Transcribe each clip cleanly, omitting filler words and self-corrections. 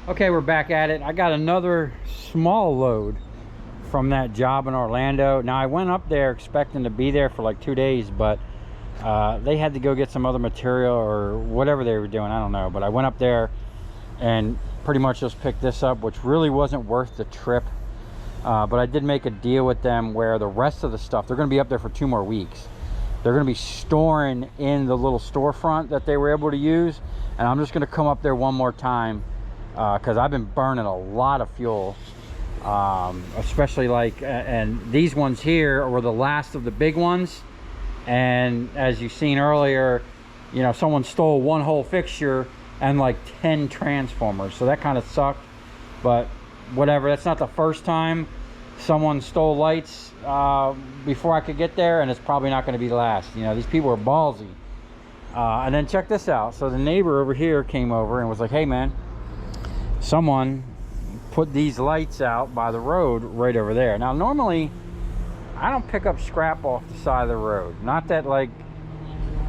Okay, we're back at it. I got another small load from that job in Orlando. Now I went up there expecting to be there for like 2 days, but they had to go get some other material or whatever they were doing, I don't know. But I went up there and pretty much just picked this up, which really wasn't worth the trip. But I did make a deal with them where the rest of the stuff, they're going to be up there for 2 more weeks. They're going to be storing in the little storefront that they were able to use, and I'm just going to come up there one more time because I've been burning a lot of fuel, especially like, and these ones here were the last of the big ones. And as you've seen earlier, you know, someone stole one whole fixture and like 10 transformers, so that kind of sucked. But whatever, that's not the first time someone stole lights before I could get there, and it's probably not going to be the last. You know, these people are ballsy. And then check this out. So the neighbor over here came over and was like, hey man, someone put these lights out by the road right over there. Now normally I don't pick up scrap off the side of the road. Not that, like,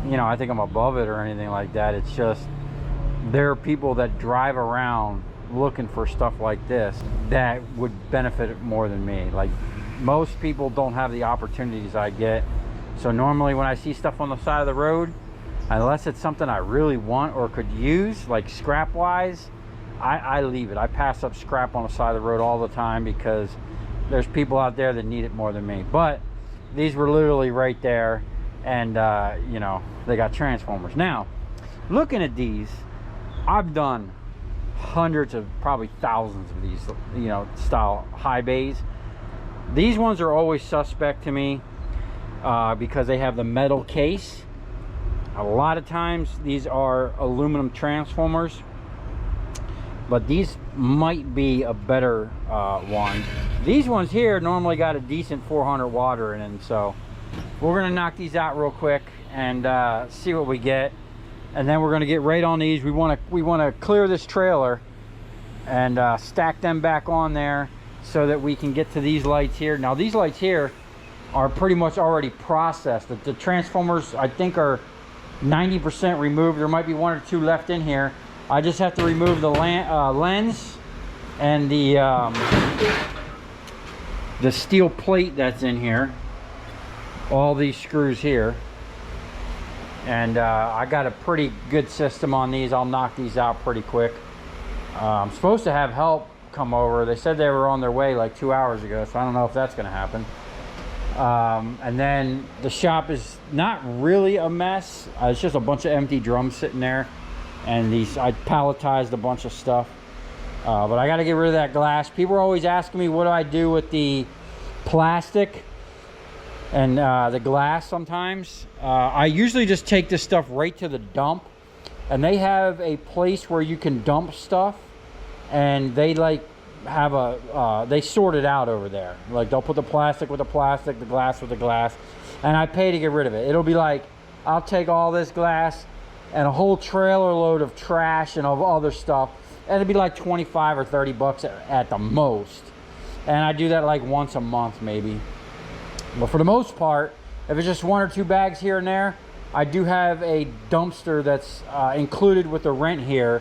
you know, I think I'm above it or anything like that. It's just there are people that drive around looking for stuff like this that would benefit it more than me. Like, most people don't have the opportunities I get. So normally when I see stuff on the side of the road, unless it's something I really want or could use, like scrap wise, I leave it. I pass up scrap on the side of the road all the time because there's people out there that need it more than me. But these were literally right there, and you know, they got transformers. Now looking at these, I've done hundreds of, probably thousands of these, you know, style high bays. These ones are always suspect to me because they have the metal case. A lot of times these are aluminum transformers, but these might be a better one. These ones here normally got a decent 400 water in them, so we're gonna knock these out real quick and see what we get. And then we're going to get right on these. We want to clear this trailer and stack them back on there so that we can get to these lights here. Now these lights here are pretty much already processed. The transformers, I think, are 90% removed. There might be 1 or 2 left in here. I just have to remove the lens and the steel plate that's in here, all these screws here. And I got a pretty good system on these. I'll knock these out pretty quick. I'm supposed to have help come over. They said they were on their way like 2 hours ago, so I don't know if that's going to happen. And then the shop is not really a mess. It's just a bunch of empty drums sitting there, and these, I palletized a bunch of stuff. But I got to get rid of that glass. People are always asking me what do I do with the plastic and the glass sometimes. I usually just take this stuff right to the dump, and they have a place where you can dump stuff, and they like have a they sort it out over there. Like, they'll put the plastic with the plastic, the glass with the glass, and I pay to get rid of it. It'll be like, I'll take all this glass and a whole trailer load of trash and of other stuff, and it'd be like 25 or 30 bucks at the most. And I do that like once a month maybe. But for the most part, if it's just 1 or 2 bags here and there, I do have a dumpster that's included with the rent here,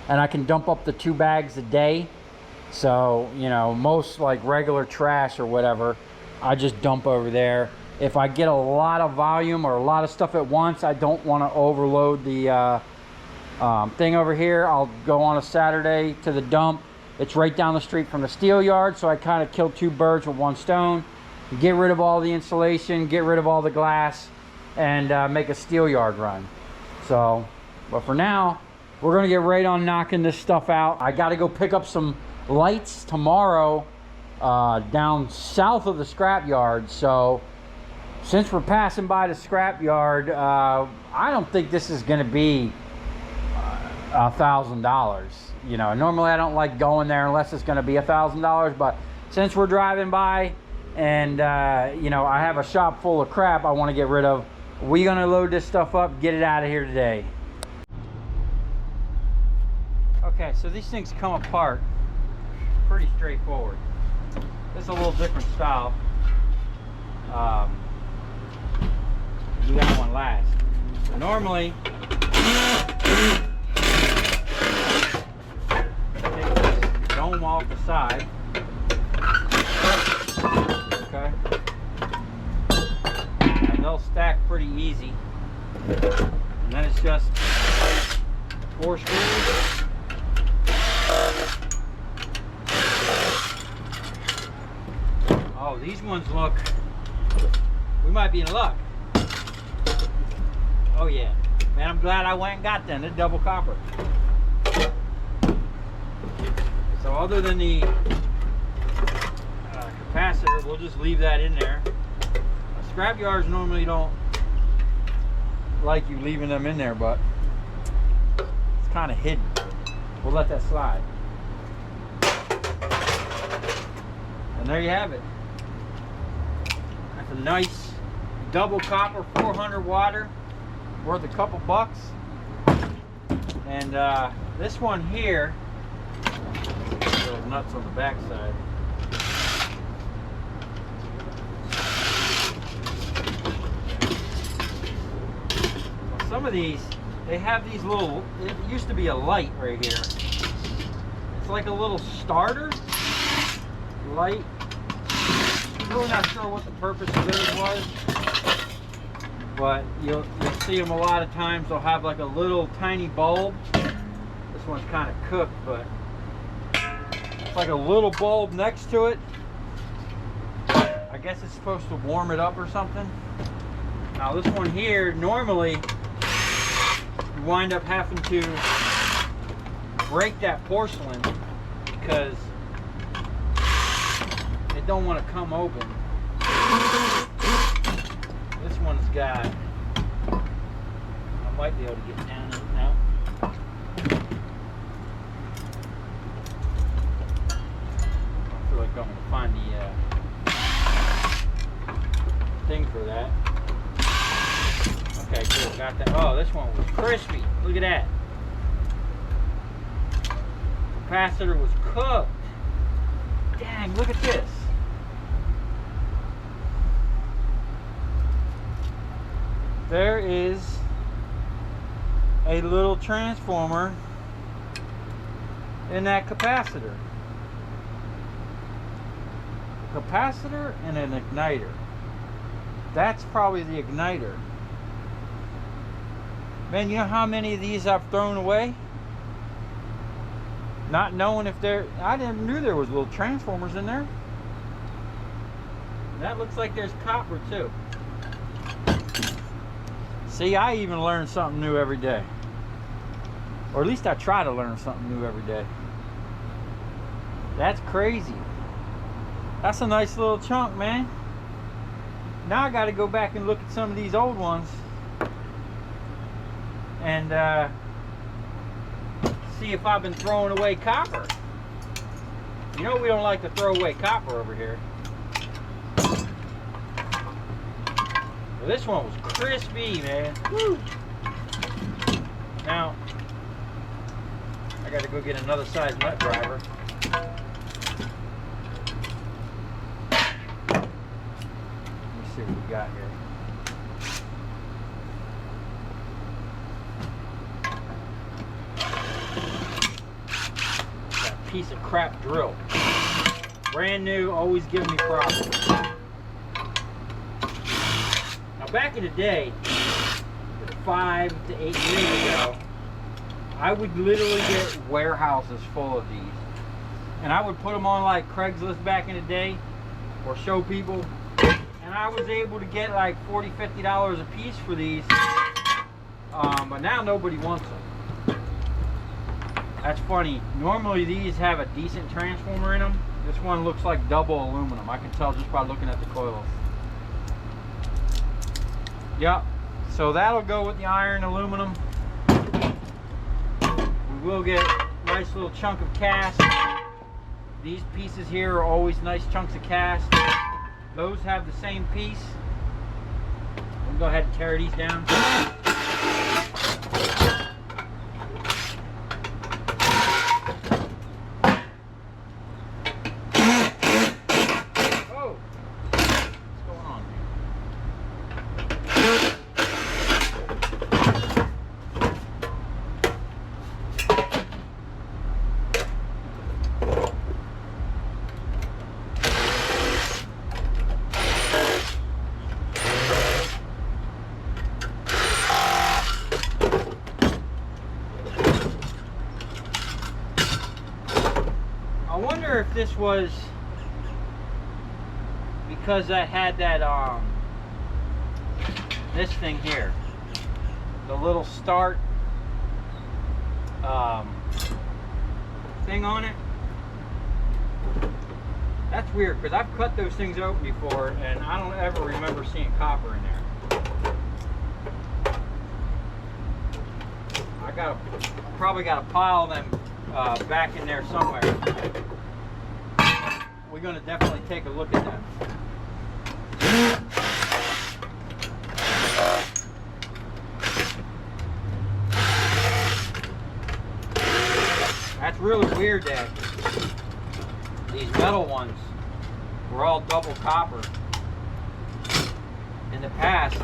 and I can dump up to 2 bags a day. So, you know, most like regular trash or whatever, I just dump over there. If I get a lot of volume or a lot of stuff at once, I don't want to overload the thing over here. I'll go on a Saturday to the dump. It's right down the street from the steel yard, so I kind of kill 2 birds with 1 stone. Get rid of all the insulation, get rid of all the glass, and make a steel yard run. So, but for now, we're gonna get right on knocking this stuff out. I gotta go pick up some lights tomorrow down south of the scrapyard. So since we're passing by the scrapyard, I don't think this is gonna be $1,000. You know, normally I don't like going there unless it's gonna be $1,000, but since we're driving by, and you know, I have a shop full of crap I want to get rid of, we're gonna load this stuff up, get it out of here today. Okay, so these things come apart pretty straightforward. This is a little different style. Do that one last. Normally take off the side. Okay. And they'll stack pretty easy. And then it's just 4 screws. Oh, these ones look, we might be in luck. Oh yeah. Man, I'm glad I went and got them. They're double copper. So other than the capacitor, we'll just leave that in there. Scrapyards normally don't like you leaving them in there, but it's kind of hidden. We'll let that slide. And there you have it. That's a nice double copper 400 water worth a couple bucks. And this one here, little nuts on the back side. Well, some of these, they have these little, it used to be a light right here. It's like a little starter light. I'm really not sure what the purpose of those was, but you'll see them a lot of times. They'll have like a little tiny bulb. This one's kind of cooked, but it's like a little bulb next to it. I guess it's supposed to warm it up or something. Now this one here, normally you wind up having to break that porcelain because it don't want to come open. This one's got, I might be able to get down in it now. I feel like I'm going to find the thing for that. Okay, cool, got that. Oh, this one was crispy. Look at that. Capacitor was cooked. Dang, look at this. There is a little transformer in that capacitor. Capacitor and an igniter. That's probably the igniter. Man, you know how many of these I've thrown away? Not knowing if they're, I didn't knew there was little transformers in there. That looks like there's copper too. See, I even learn something new every day. Or at least I try to learn something new every day. That's crazy. That's a nice little chunk, man. Now I got to go back and look at some of these old ones and see if I've been throwing away copper. You know we don't like to throw away copper over here. Well, this one was crispy, man. Woo. Now I got to go get another size nut driver. See what we got here. Got a piece of crap drill. Brand new, always giving me problems. Now back in the day, 5 to 8 years ago, I would literally get warehouses full of these. And I would put them on like Craigslist back in the day, or show people. And I was able to get like $40, $50 a piece for these, but now nobody wants them. That's funny. Normally these have a decent transformer in them. This one looks like double aluminum. I can tell just by looking at the coils. Yep. So that'll go with the iron aluminum. We will get a nice little chunk of cast. These pieces here are always nice chunks of cast. Those have the same piece. We'll go ahead and tear these down. Oh, what's going on here? wonder if this was because I had that this thing here, the little start thing on it. That's weird because I've cut those things open before and I don't ever remember seeing copper in there. Probably got a pile of them back in there somewhere. We're going to definitely take a look at that. That's really weird that these metal ones were all double copper. In the past,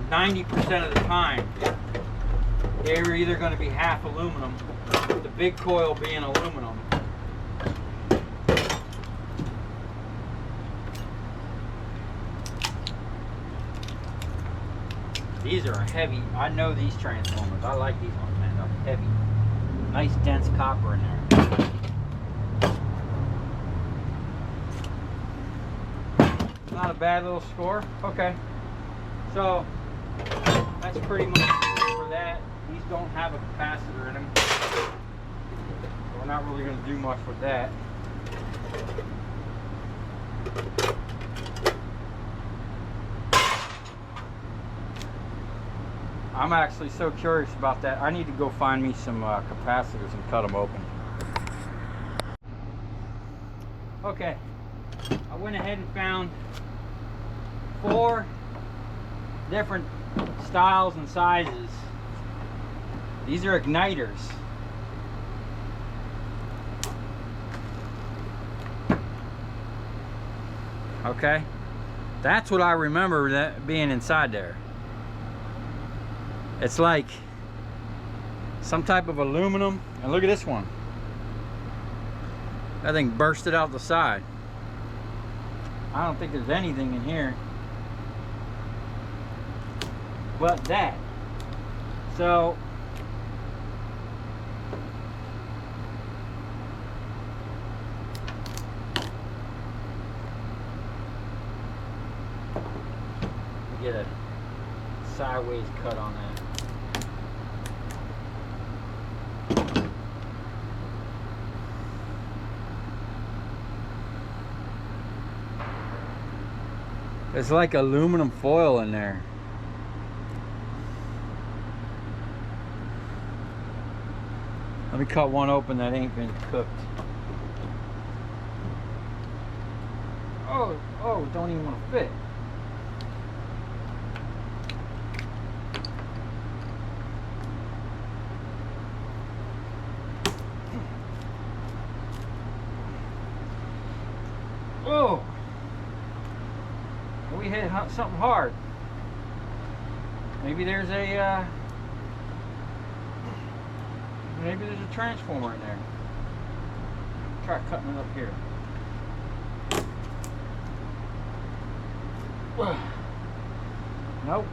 90% of the time, they were either going to be half aluminum, the big coil being aluminum. These are heavy. I know these transformers. I like these ones, man. They're heavy. Nice dense copper in there. Not a bad little score. Okay. So that's pretty much for that. These don't have a capacitor in them. So we're not really going to do much with that. I'm actually so curious about that. I need to go find me some capacitors and cut them open. Okay, I went ahead and found 4 different styles and sizes. These are igniters. Okay, that's what I remember that being inside there. It's like some type of aluminum, and look at this one. That thing bursted out the side. I don't think there's anything in here but that. So get a sideways cut on that. It's like aluminum foil in there. Let me cut one open that ain't been cooked. Oh, don't even want to fit. Oh, we hit something hard. Maybe there's a transformer in there. Try cutting it up here. Nope.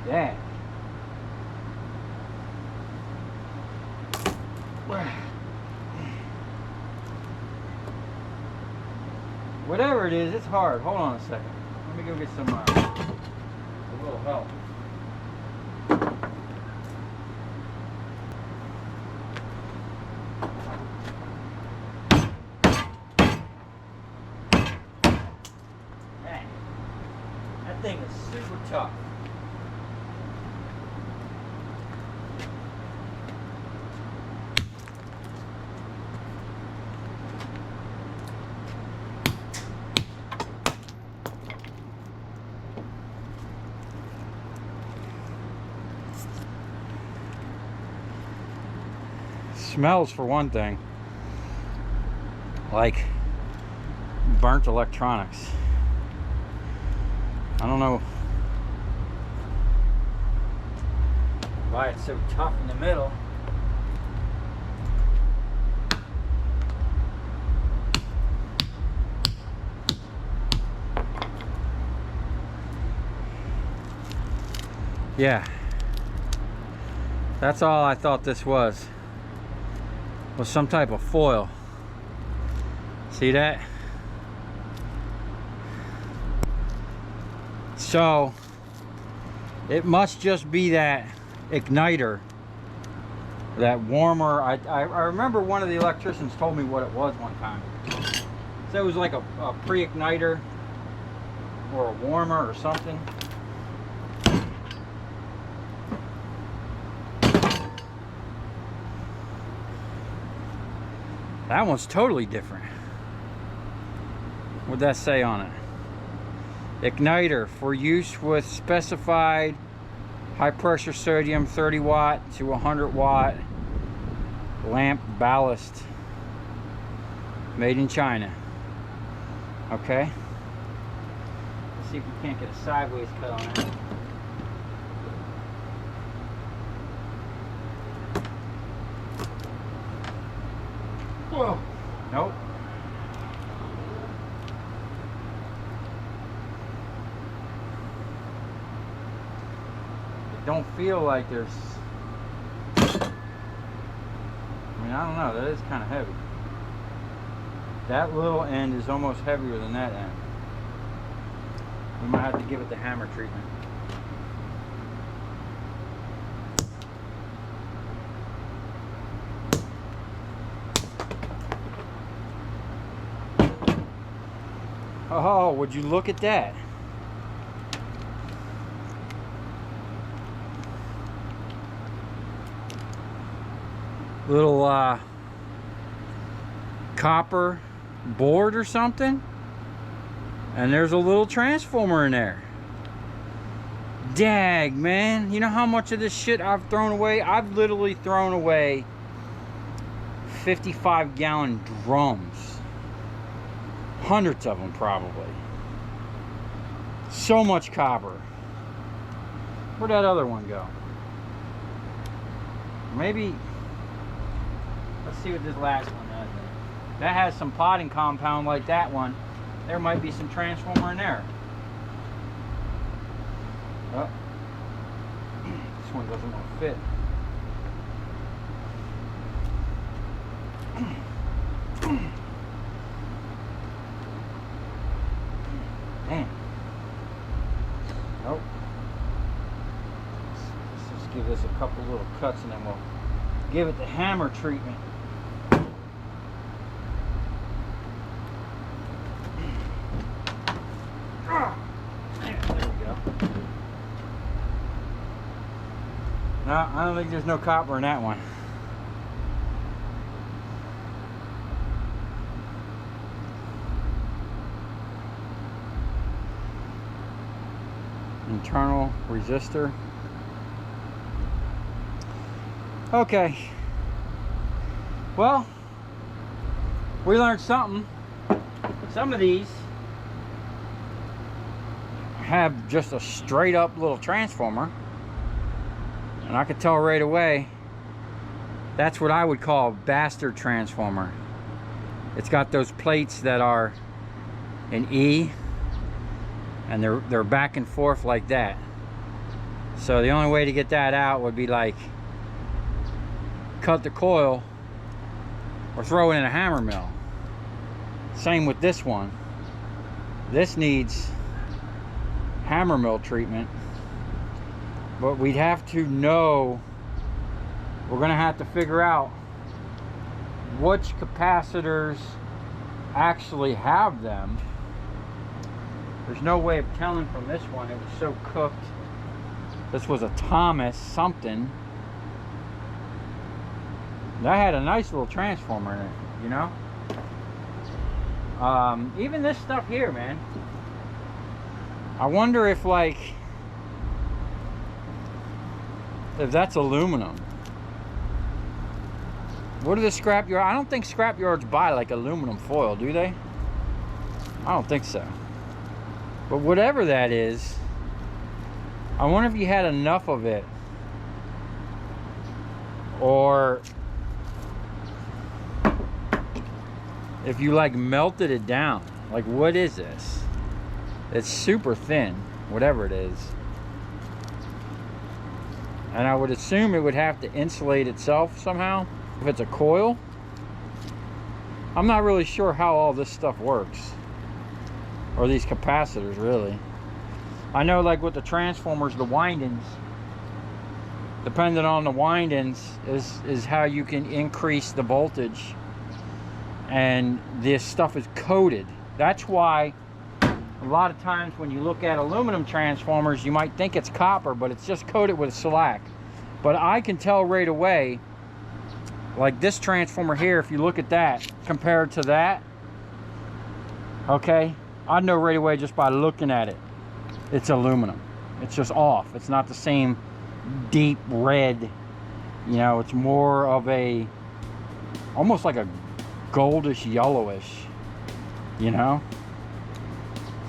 Yeah. Whatever it is, it's hard. Hold on a second. Let me go get some a little help. Man, that thing is super tough. Smells, for one thing, like burnt electronics. I don't know why it's so tough in the middle. Yeah, that's all I thought this was. with some type of foil. See that? So it must just be that igniter, that warmer. I remember one of the electricians told me what it was one time. So it was like a pre-igniter or a warmer or something. That one's totally different. What'd that say on it? Igniter for use with specified high pressure sodium 30 watt to 100 watt lamp ballast. Made in China. Okay. Let's see if we can't get a sideways cut on it. Whoa. Nope. Don't feel like there's, I mean, I don't know, that is kind of heavy. That little end is almost heavier than that end. We might have to give it the hammer treatment. Oh, would you look at that? Little copper board or something, and there's a little transformer in there. Dag, man, you know how much of this shit I've thrown away? I've literally thrown away 55-gallon drums, hundreds of them probably. So much copper. Where'd that other one go? Maybe, let's see what this last one does. That has some potting compound like that one. There might be some transformer in there. Oh, this one doesn't want to fit. Damn. Nope. Let's just give this a couple little cuts and then we'll give it the hammer treatment. No, I don't think there's no copper in that one. Internal resistor. Okay. Well, we learned something. Some of these have just a straight up little transformer. And I could tell right away, that's what I would call a bastard transformer. It's got those plates that are in E, and they're back and forth like that. So the only way to get that out would be like cut the coil or throw it in a hammer mill. Same with this one. This needs hammer mill treatment. But we'd have to know, we're gonna have to figure out which capacitors actually have them. There's no way of telling from this one, it was so cooked. This was a Thomas something. That had a nice little transformer in it, you know? Even this stuff here, man. I wonder if like, if that's aluminum. What are the scrapyard? I don't think scrapyards buy like aluminum foil, do they? I don't think so. But whatever that is, I wonder if you had enough of it, or if you like melted it down. Like, what is this? It's super thin, whatever it is. And I would assume it would have to insulate itself somehow. If it's a coil, I'm not really sure how all this stuff works, or these capacitors really. I know like with the transformers, the windings, depending on the windings is how you can increase the voltage. And this stuff is coated. That's why a lot of times when you look at aluminum transformers, you might think it's copper, but it's just coated with shellac. But I can tell right away, like this transformer here, if you look at that compared to that, okay, I know right away just by looking at it, it's aluminum. It's just off. It's not the same deep red, you know, it's more of a, almost like a goldish yellowish, you know.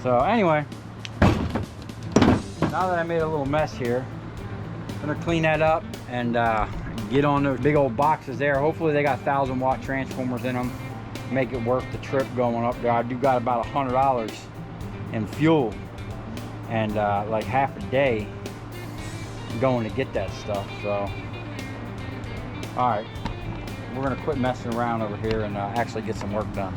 So anyway, now that I made a little mess here, I'm gonna clean that up and get on those big old boxes there. Hopefully they got 1,000-watt transformers in them, make it worth the trip going up there. I do got about $100 in fuel and like half a day going to get that stuff. So all right, we're gonna quit messing around over here and actually get some work done.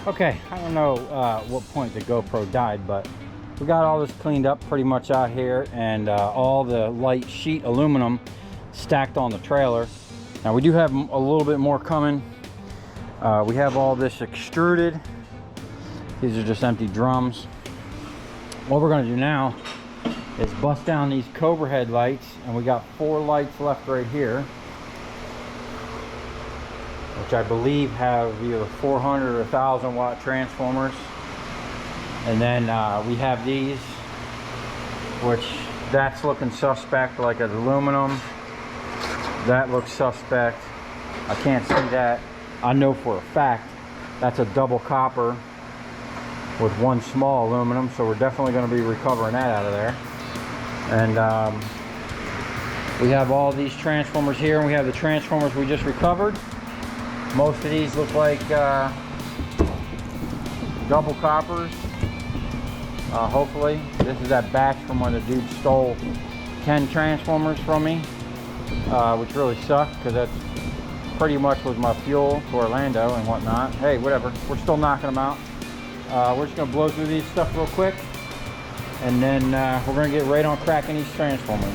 Okay, I don't know what point the GoPro died, but we got all this cleaned up pretty much out here, and all the light sheet aluminum stacked on the trailer. Now we do have a little bit more coming. We have all this extruded. These are just empty drums. What we're going to do now is bust down these Cobra head lights, and we got 4 lights left right here, which I believe have either 400 or 1,000-watt transformers. And then we have these, which that's looking suspect, like an aluminum. That looks suspect. I can't see that. I know for a fact that's a double copper with 1 small aluminum, so we're definitely going to be recovering that out of there. And we have all these transformers here, and we have the transformers we just recovered. Most of these look like double coppers. Hopefully, this is that batch from when the dude stole 10 transformers from me, which really sucked because that's pretty much was my fuel to Orlando and whatnot. Hey, whatever, we're still knocking them out. We're just gonna blow through these stuff real quick, and then we're gonna get right on cracking these transformers.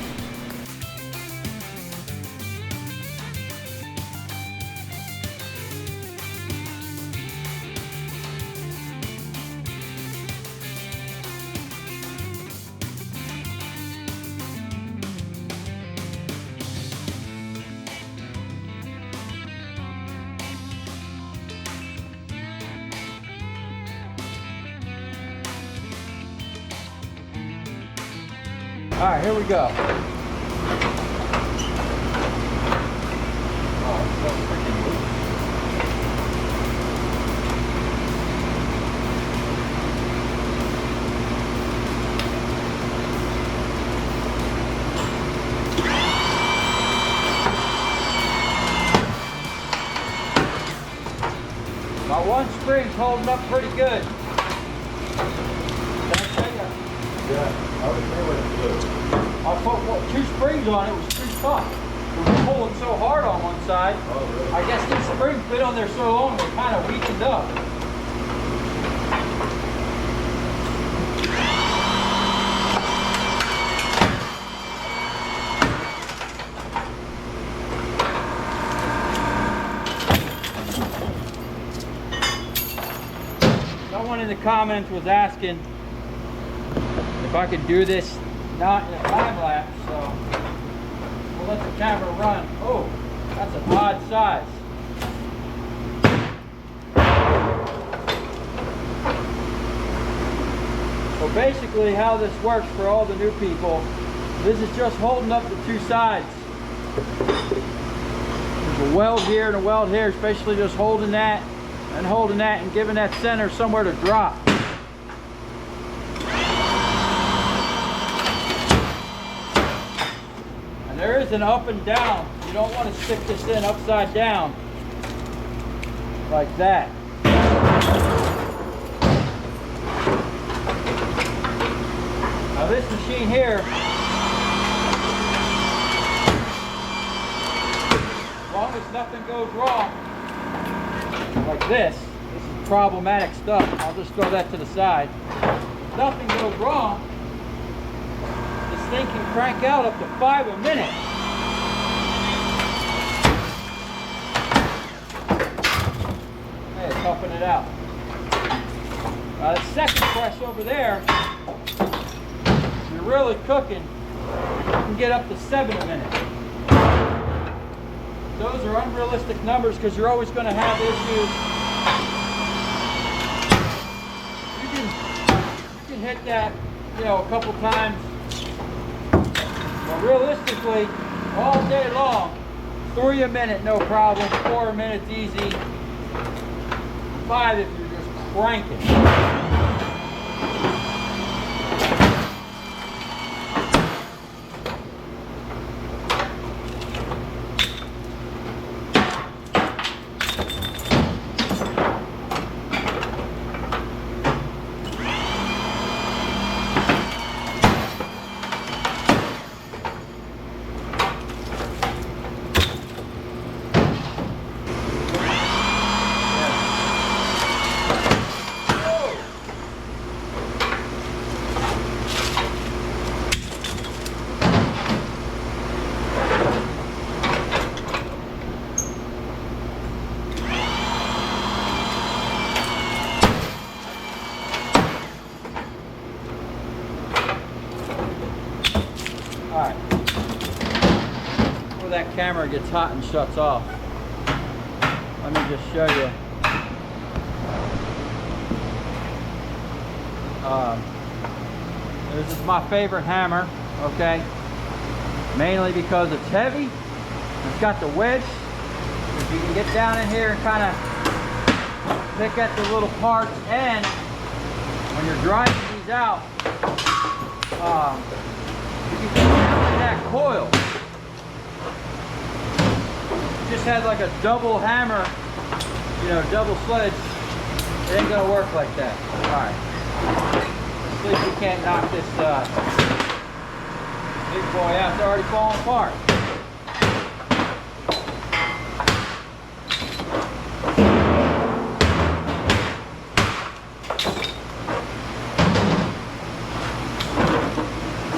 All right, here we go. Oh, it's so freaking loose. One spring's holding up pretty good. Yeah, I was there when it blew. I put 2 springs on it, was too tough. It was pulling so hard on one side. Oh, really? I guess these springs been on there so long, they kind of weakened up. Someone in the comments was asking if I could do this not in a time lapse, so we'll let the camera run. Oh, that's an odd size. So basically how this works for all the new people, this is just holding up the 2 sides. There's a weld here and a weld here, especially just holding that and giving that center somewhere to drop. And there is an up and down. You don't want to stick this in upside down like that. Now this machine here, as long as nothing goes wrong, like this is problematic stuff. I'll just throw that to the side. If nothing goes wrong, this thing can crank out up to 5 a minute. Hey, toughen it out. The second press over there, if you're really cooking, you can get up to 7 a minute. Those are unrealistic numbers because you're always going to have issues. You can hit that, you know, a couple times. But realistically, all day long, 3 a minute, no problem. 4 a minute's easy. 5 if you're just cranking. Alright, before that camera gets hot and shuts off, let me just show you. This is my favorite hammer, okay? Mainly because it's heavy, it's got the wedge. If you can get down in here and kind of pick at the little parts, and when you're driving these out, you can get down in that coil. Just had like a double hammer, you know, double sledge. It ain't gonna work like that. Alright. Let's see if we can't knock this big boy out. It's already falling apart.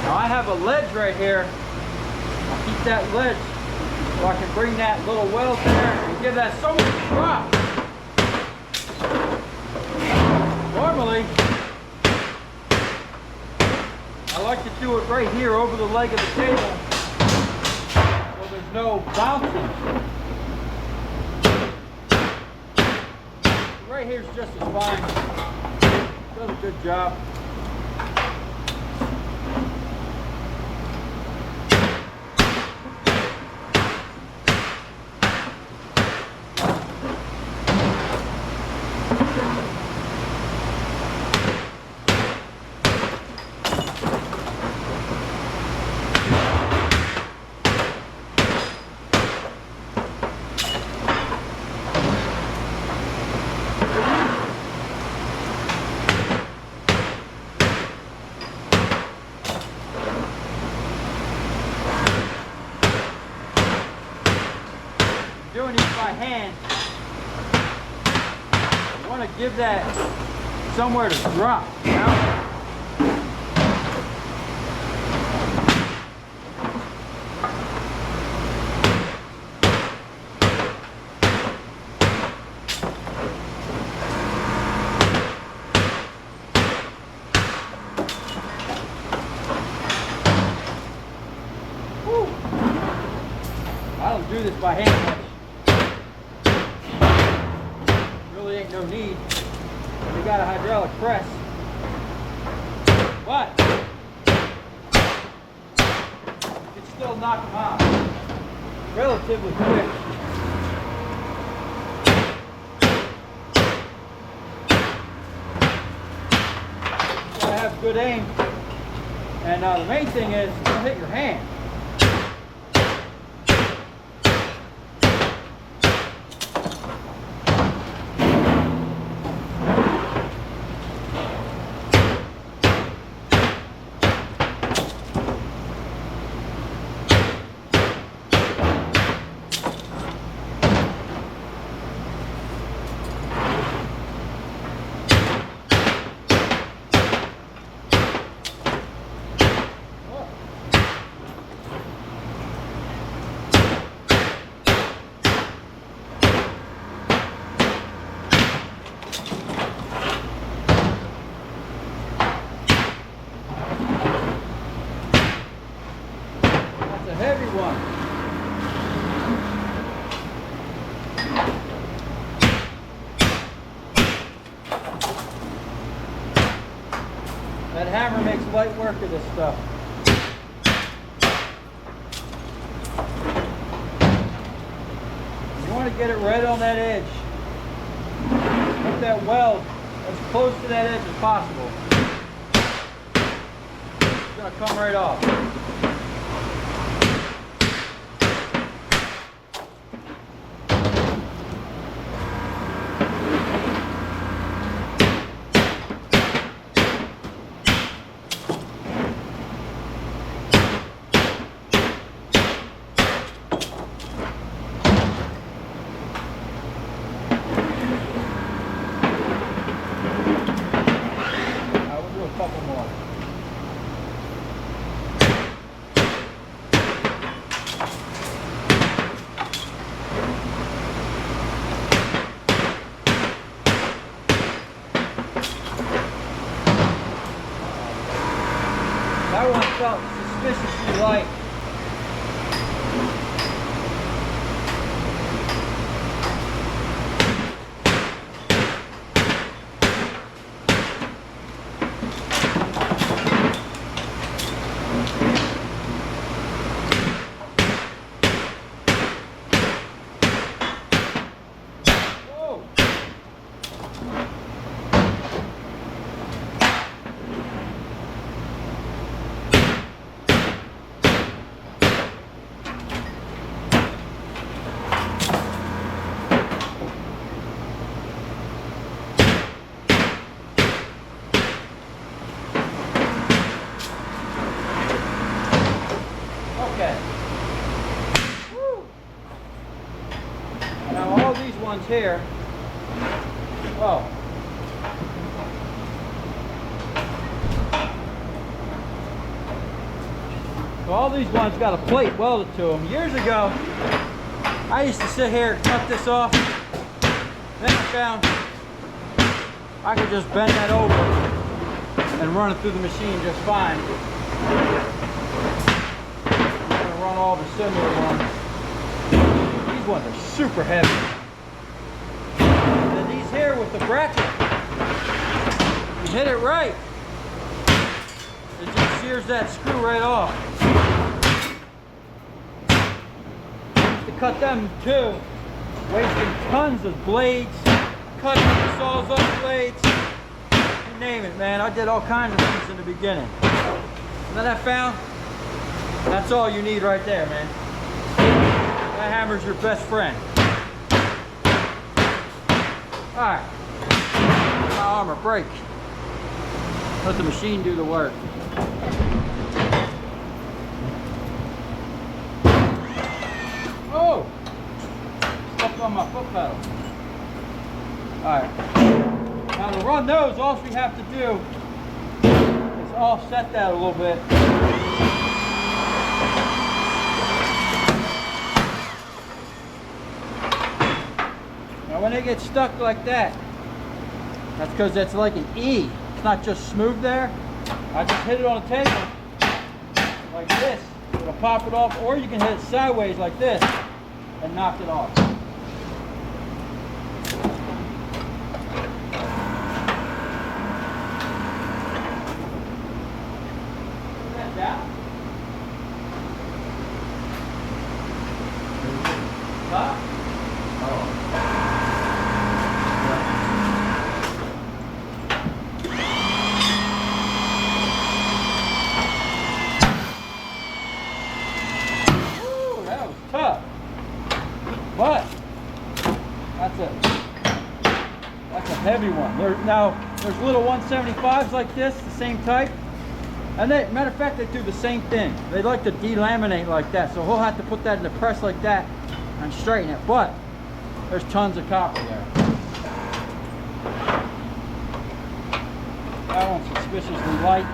Now I have a ledge right here. I'll keep that ledge so I can bring that little weld there and give that so much drop. Normally, I like to do it right here over the leg of the table so there's no bouncing. Right here is just as fine. Does a good job. doing these by hand, I want to give that somewhere to drop, you know? I don't do this by hand much. Really ain't no need. We got a hydraulic press. But you can still knock them out relatively quick. You gotta have good aim. And the main thing is don't hit your hand. Heavy one. That hammer makes light work of this stuff. You want to get it right on that edge. Make that weld as close to that edge as possible. It's going to come right off. That one felt suspiciously light. Now all these ones here, oh, so all these ones got a plate welded to them. Years ago, I used to sit here, cut this off, then I found I could just bend that over and run it through the machine just fine. I'm gonna run all the similar ones. These ones are super heavy. And then these here with the bracket, you hit it right, it just shears that screw right off. To cut them too, wasting tons of blades, cutting the saws off blades, you name it, man. I did all kinds of things in the beginning. And then I found that's all you need right there, man. That hammer's your best friend. Alright, my armor break. Let the machine do the work. Oh! on my foot pedal. Alright. Now to run those, all we have to do is offset that a little bit. Now when they get stuck like that, that's because it's like an E. It's not just smooth there. I just hit it on the table like this. It'll pop it off, or you can hit it sideways like this and knock it off. Put that down. Huh? But that's a heavy one. There's little 175s like this, the same type. And matter of fact, they do the same thing. They like to delaminate like that. So he'll have to put that in the press like that and straighten it. But there's tons of copper there. That one's suspiciously light.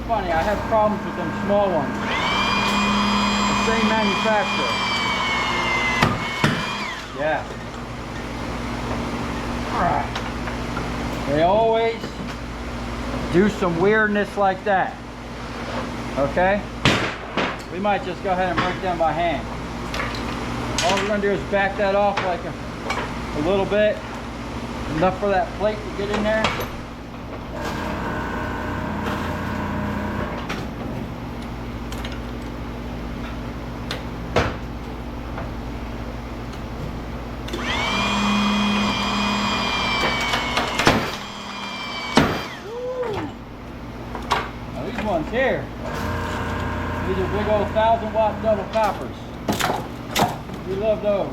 Funny, I have problems with them small ones. The same manufacturer. Yeah. Alright. They always do some weirdness like that. Okay? We might just go ahead and break them by hand. All we're going to do is back that off like a little bit. Enough for that plate to get in there. Here, these are big old 1,000-watt double coppers. We love those.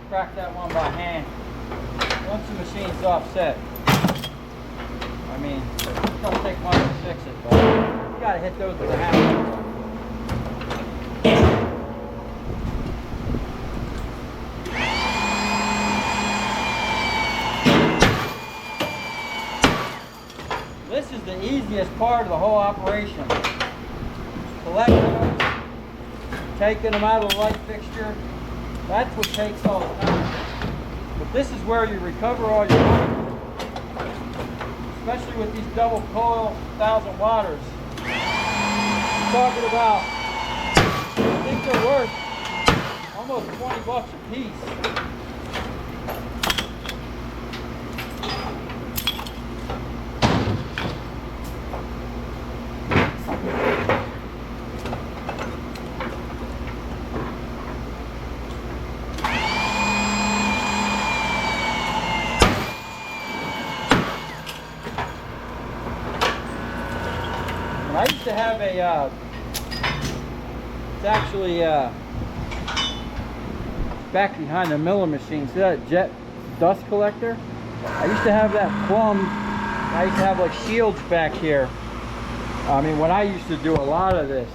Crack that one by hand. Once the machine's offset, I mean, it don't take much to fix it, but you gotta hit those with a hammer. This is the easiest part of the whole operation. Collecting them, taking them out of the light fixture. That's what takes all the time. But this is where you recover all your money. Especially with these double coil 1,000 watters. I'm talking about, I think they're worth almost 20 bucks a piece. I used to have a, it's actually back behind the milling machine. See that jet dust collector? I used to have that plumbed. I used to have like shields back here. I mean, when I used to do a lot of this,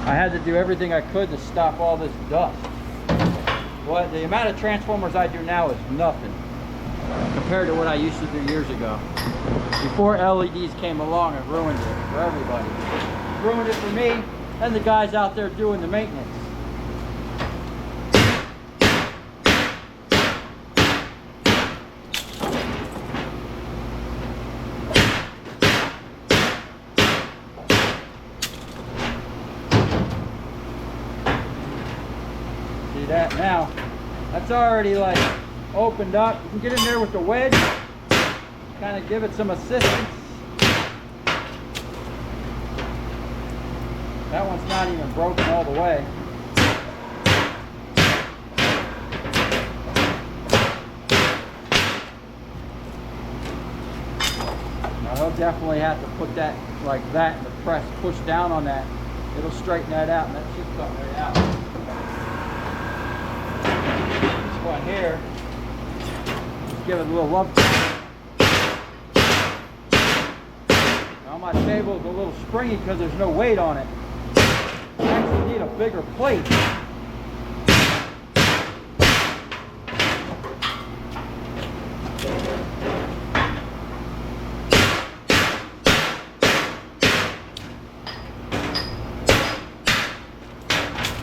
I had to do everything I could to stop all this dust. Well, the amount of transformers I do now is nothing compared to what I used to do years ago. Before LEDs came along, it ruined it for everybody. It ruined it for me, and the guys out there doing the maintenance. See that now? That's already like opened up. You can get in there with the wedge, kind of give it some assistance. That one's not even broken all the way. Now he'll definitely have to put that like that and the press push down on that. It'll straighten that out, and that should come right out. This one here, just give it a little love. Now my table is a little springy because there's no weight on it. I actually need a bigger plate.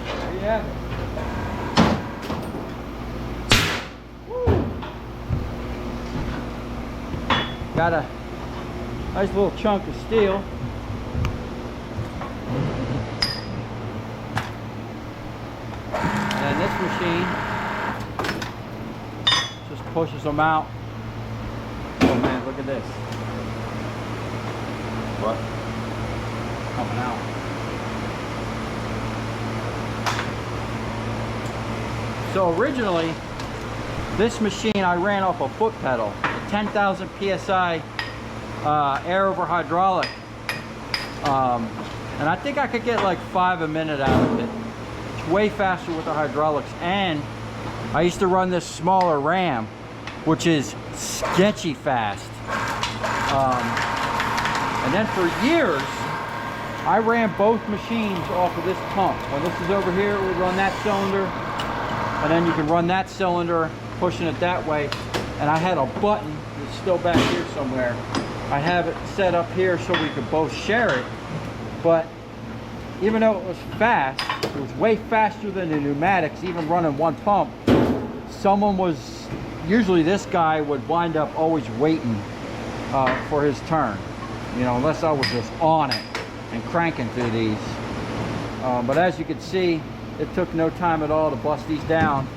There you have it. Woo. Got a nice little chunk of steel. And this machine just pushes them out. Oh man, look at this. What? Coming out. So originally, this machine I ran off a foot pedal, a 10,000 PSI air over hydraulic. And I think I could get like 5 a minute out of it. It's way faster with the hydraulics. And I used to run this smaller ram, which is sketchy fast. And then for years, I ran both machines off of this pump. When this is over here, we run that cylinder, and then you can run that cylinder, pushing it that way. And I had a button that's still back here somewhere. I have it set up here so we could both share it. But even though it was fast, it was way faster than the pneumatics, even running one pump. Someone was, usually this guy would wind up always waiting for his turn. You know, unless I was just on it and cranking through these. But as you can see, it took no time at all to bust these down.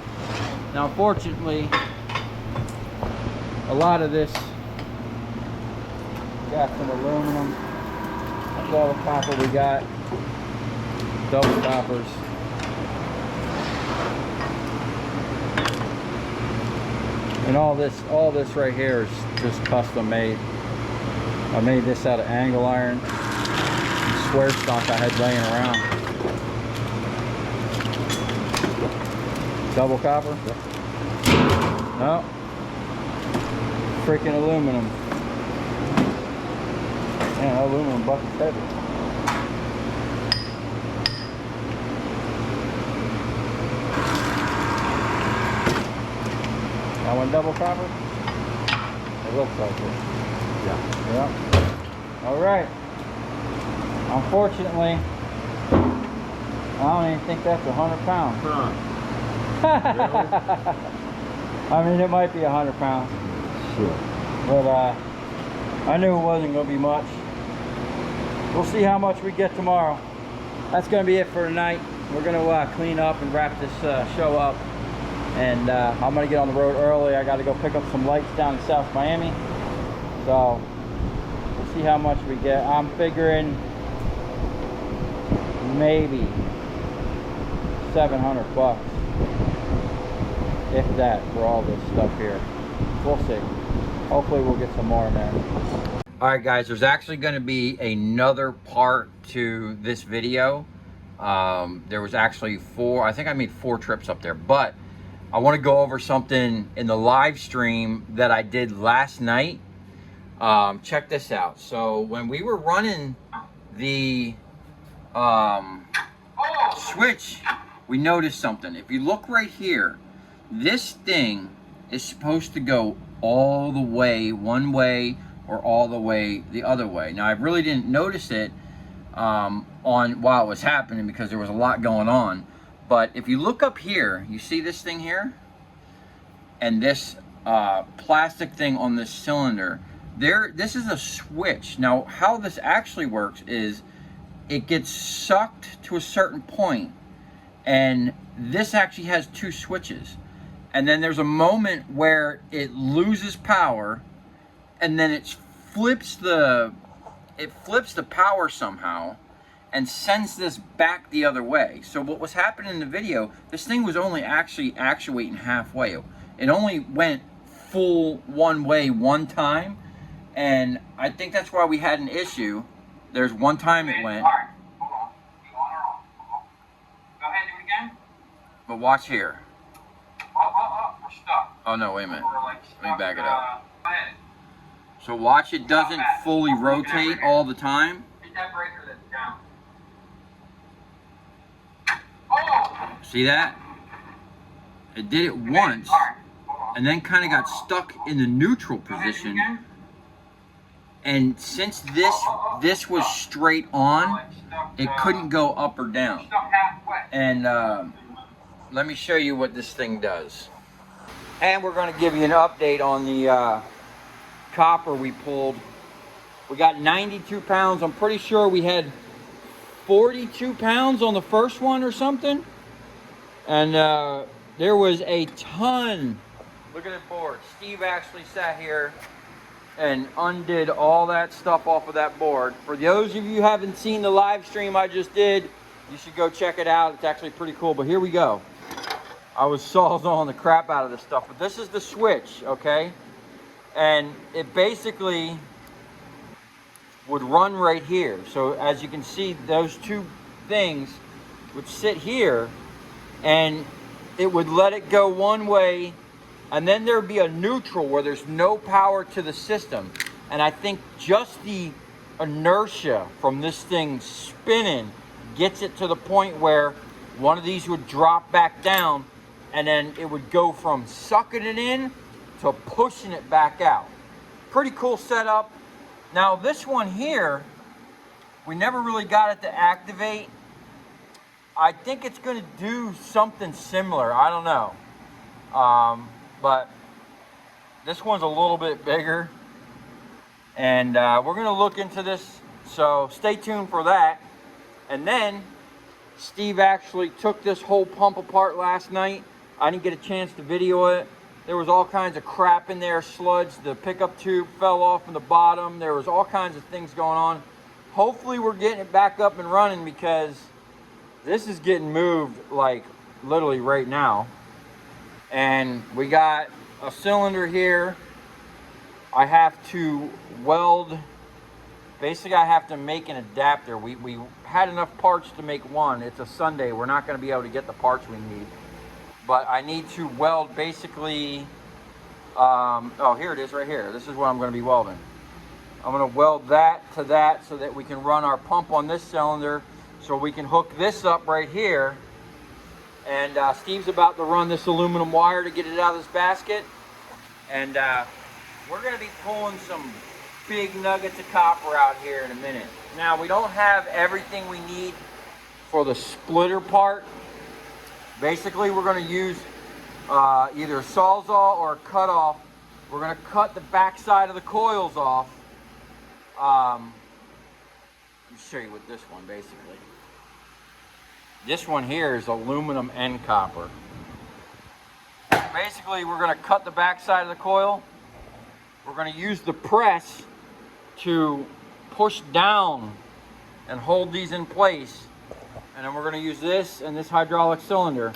Now unfortunately, a lot of this got some aluminum. That's all the copper we got. Double coppers. And all this right here is just custom made. I made this out of angle iron, square stock I had laying around. Double copper? Yep. No. Freaking aluminum. Man, aluminum bucket's heavy. That one double copper? It looks like it. Yeah. Yep. All right. Unfortunately, I don't even think that's 100 pounds. Huh. I mean, it might be 100 pounds. Sure. But I knew it wasn't going to be much. We'll see how much we get tomorrow. That's going to be it for tonight. We're going to clean up and wrap this show up. And I'm going to get on the road early. I got to go pick up some lights down in South Miami. So we'll see how much we get. I'm figuring maybe 700 bucks, if that, for all this stuff here. We'll see. Hopefully we'll get some more in there. All right guys, there's actually going to be another part to this video. There was actually I think I made 4 trips up there, but I want to go over something in the live stream that I did last night. Check this out. So when we were running the switch, we noticed something. If you look right here, this thing is supposed to go all the way one way or all the way the other way. Now I really didn't notice it on while it was happening because there was a lot going on. But if you look up here, you see this thing here? And this plastic thing on this cylinder. This is a switch. Now, how this actually works is it gets sucked to a certain point, and this actually has two switches. And then there's a moment where it loses power, and then it flips the power somehow and sends this back the other way. So what was happening in the video, this thing was only actually actuating halfway. It only went full one way one time, and I think that's why we had an issue. There's one time it went. All right, hold on. You on or off? Go ahead, do it again. But watch here. We're stuck. Oh no, wait a minute. We're like stuck, Let me back it up. Go ahead. So watch, it doesn't fully rotate all the time. Hit that breaker that's down. Oh! See that? It did it once, All right, hold on. and then kind of got stuck in the neutral Go ahead, do it position. again. And since this was straight on, it couldn't go up or down. Stuck halfway. And let me show you what this thing does. And we're going to give you an update on the copper we pulled. We got 92 pounds. I'm pretty sure we had 42 pounds on the first one or something. And there was a ton. Look at it board. Steve actually sat here and undid all that stuff off of that board. For those of you who haven't seen the live stream I just did, you should go check it out. It's actually pretty cool. But here we go. I was sawzalling the crap out of this stuff. But this is the switch, okay? And it basically would run right here. So as you can see, those two things would sit here, and it would let it go one way, and then there'd be a neutral where there's no power to the system. And I think just the inertia from this thing spinning gets it to the point where one of these would drop back down, and then it would go from sucking it in to pushing it back out. Pretty cool setup. Now this one here, we never really got it to activate. I think it's going to do something similar. I don't know. But this one's a little bit bigger. And we're going to look into this. So stay tuned for that. And then Steve actually took this whole pump apart last night. I didn't get a chance to video it. There was all kinds of crap in there, sludge. The pickup tube fell off in the bottom. There was all kinds of things going on. Hopefully we're getting it back up and running, because this is getting moved like literally right now. And we got a cylinder here. I have to weld. Basically, I have to make an adapter. We had enough parts to make one. It's a Sunday. We're not going to be able to get the parts we need. But I need to weld basically, oh, here it is right here. This is what I'm going to be welding. I'm going to weld that to that so that we can run our pump on this cylinder, so we can hook this up right here. And Steve's about to run this aluminum wire to get it out of this basket. And we're going to be pulling some big nuggets of copper out here in a minute. Now, we don't have everything we need for the splitter part. Basically, we're going to use either a sawzall or a cutoff. We're going to cut the back side of the coils off. Let me show you with this one, basically. This one here is aluminum and copper. Basically, we're going to cut the back side of the coil. We're going to use the press to push down and hold these in place. And then we're going to use this and this hydraulic cylinder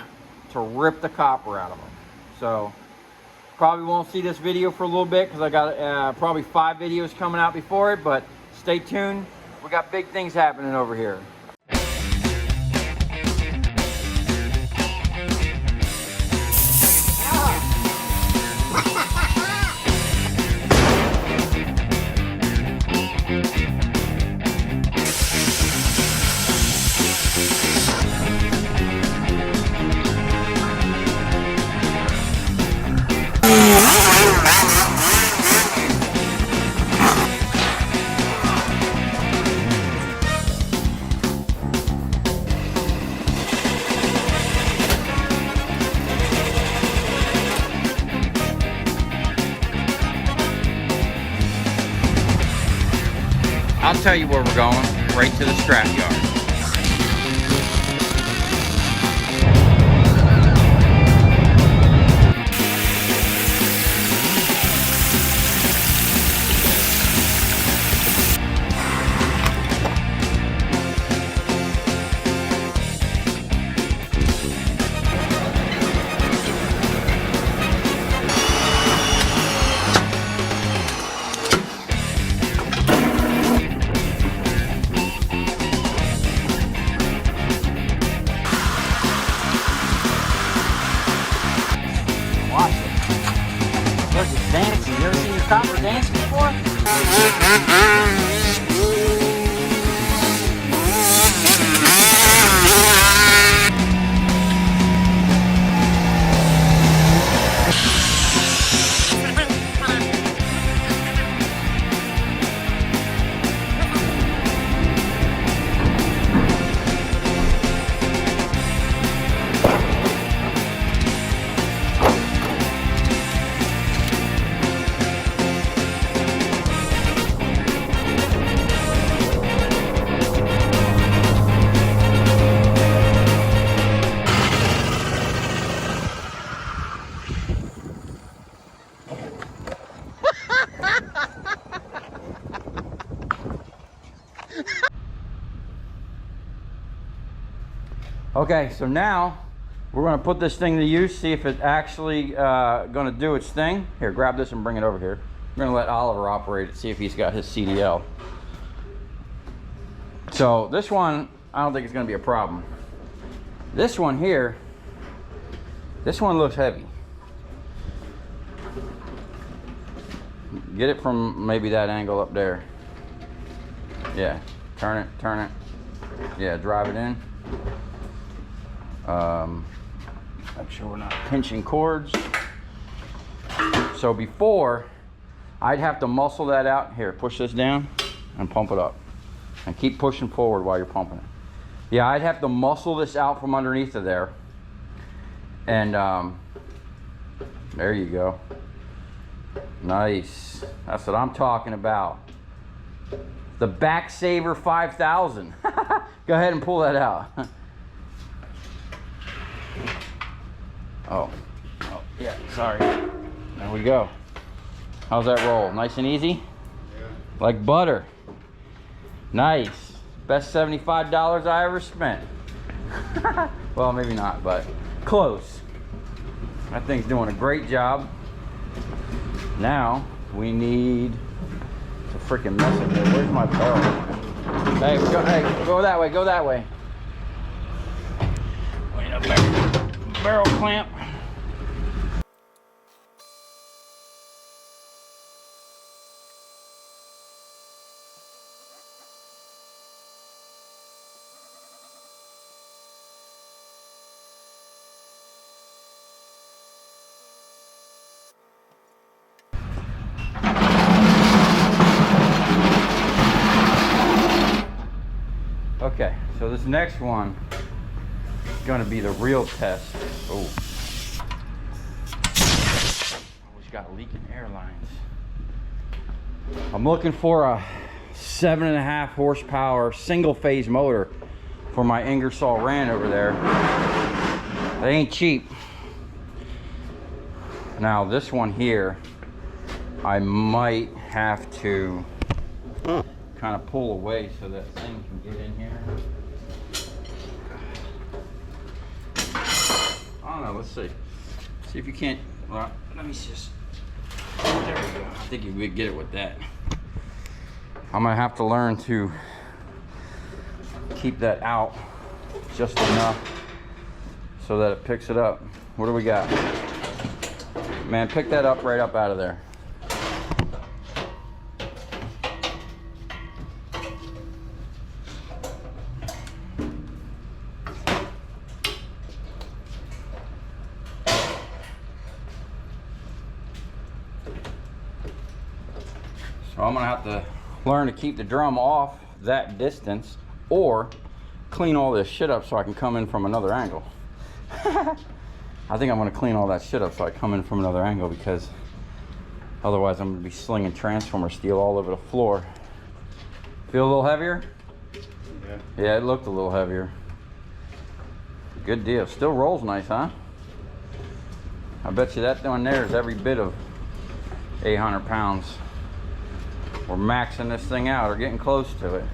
to rip the copper out of them. So probably won't see this video for a little bit, because I got probably 5 videos coming out before it, but stay tuned. We got big things happening over here. I'll tell you where we're going, right to the scrapyard. Dancing. You ever seen your copper dance before? Okay, so now we're going to put this thing to use, see if it's actually going to do its thing. Here, grab this and bring it over here. We're going to let Oliver operate it, see if he's got his CDL. So this one, I don't think it's going to be a problem. This one here, this one looks heavy. Get it from maybe that angle up there. Yeah, turn it, turn it. Yeah, drive it in. Make sure we're not pinching cords. So before, I'd have to muscle that out. Here, push this down and pump it up. And keep pushing forward while you're pumping it. Yeah, I'd have to muscle this out from underneath of there. And there you go. Nice. That's what I'm talking about. The Backsaver 5000. Go ahead and pull that out. Oh, yeah, sorry. There we go. How's that roll? Nice and easy? Yeah. Like butter. Nice. Best $75 I ever spent. Well, maybe not, but close. That thing's doing a great job. Now, we need to freaking mess with it. Where's my barrel? Hey, go that way, go that way. We need a barrel clamp. Okay, so this next one is going to be the real test. Oh, always got leaking air lines. I'm looking for a 7.5 horsepower single phase motor for my Ingersoll Rand over there. They ain't cheap. Now this one here, I might have to kind of pull away so that thing can get in here. I don't know, let's see. See if you can't, well, let me just, there we go. I think you would get it with that. I'm gonna have to learn to keep that out just enough so that it picks it up. What do we got? Man, pick that up right up out of there. So I'm gonna have to learn to keep the drum off that distance or clean all this shit up so I can come in from another angle. I think I'm gonna clean all that shit up so I come in from another angle, because otherwise I'm gonna be slinging transformer steel all over the floor. Feel a little heavier? Yeah. Yeah, it looked a little heavier. Good deal. Still rolls nice, huh? I bet you that one there is every bit of 800 pounds. We're maxing this thing out or getting close to it.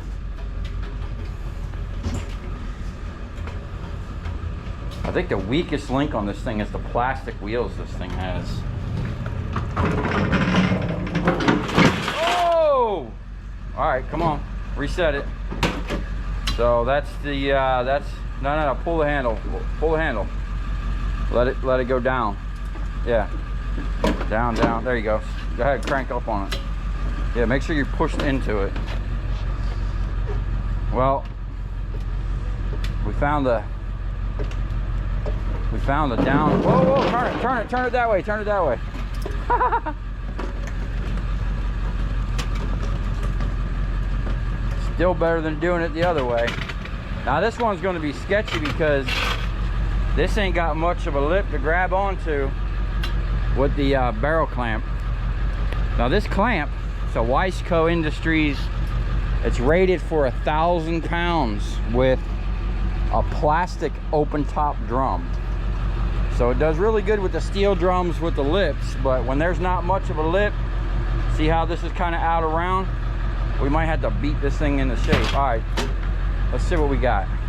I think the weakest link on this thing is the plastic wheels this thing has. Oh! All right, come on, reset it. So that's the, no, pull the handle, pull the handle. Let it go down. Yeah, down, there you go. Go ahead, crank up on it. Yeah, make sure you're pushed into it. Well, we found the down. Whoa, turn it that way, turn it that way. Still better than doing it the other way. Now this one's going to be sketchy because this ain't got much of a lip to grab onto with the barrel clamp. Now this clamp, it's a Weisco Industries. It's rated for 1,000 pounds with a plastic open top drum. So it does really good with the steel drums with the lips, but when there's not much of a lip, see how this is kind of out around? We might have to beat this thing into shape. All right, let's see what we got.